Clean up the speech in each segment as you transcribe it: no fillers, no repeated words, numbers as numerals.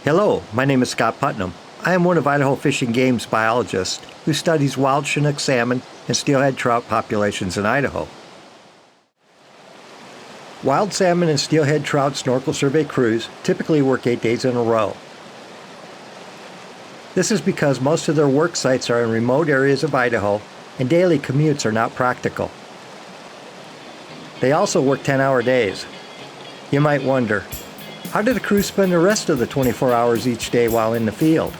Hello, my name is Scott Putnam. I am one of Idaho Fish and Game's biologists who studies wild Chinook salmon and steelhead trout populations in Idaho. Wild salmon and steelhead trout snorkel survey crews typically work 8 days in a row. This is because most of their work sites are in remote areas of Idaho and daily commutes are not practical. They also work 10-hour days. You might wonder, how did the crew spend the rest of the 24 hours each day while in the field?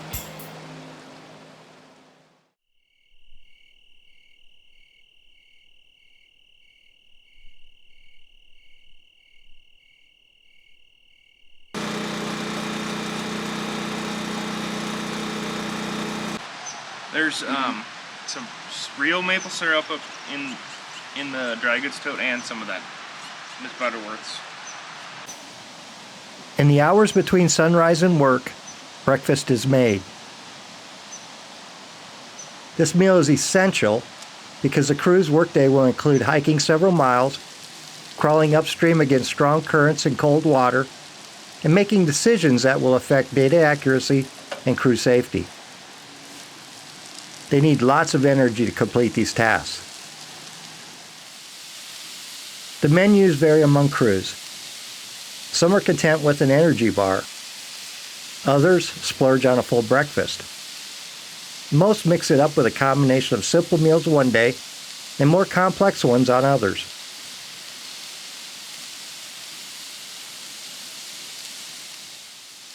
There's some real maple syrup up in the dry goods tote and some of that Miss Butterworth's. In the hours between sunrise and work, breakfast is made. This meal is essential because the crew's workday will include hiking several miles, crawling upstream against strong currents and cold water, and making decisions that will affect data accuracy and crew safety. They need lots of energy to complete these tasks. The menus vary among crews. Some are content with an energy bar. Others splurge on a full breakfast. Most mix it up with a combination of simple meals one day and more complex ones on others.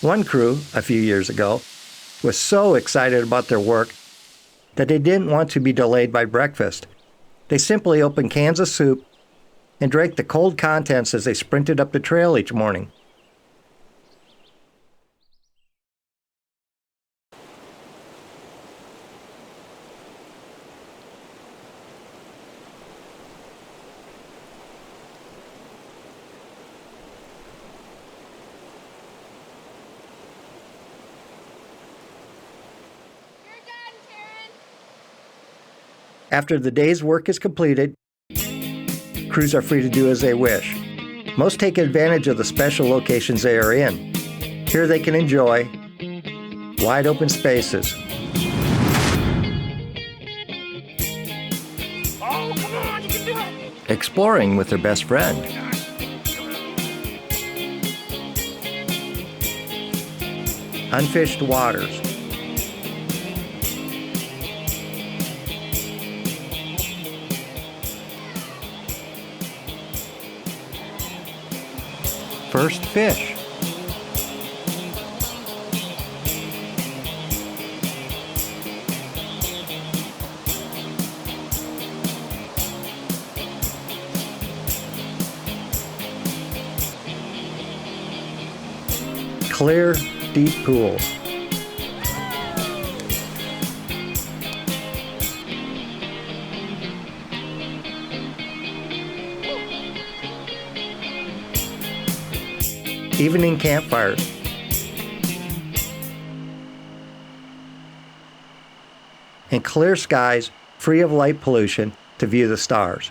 One crew, a few years ago, was so excited about their work that they didn't want to be delayed by breakfast. They simply opened cans of soup and drank the cold contents as they sprinted up the trail each morning. After the day's work is completed, crews are free to do as they wish. Most take advantage of the special locations they are in. Here they can enjoy wide open spaces, exploring with their best friend, unfished waters, first fish, clear, deep pools, evening campfires, and clear skies free of light pollution to view the stars.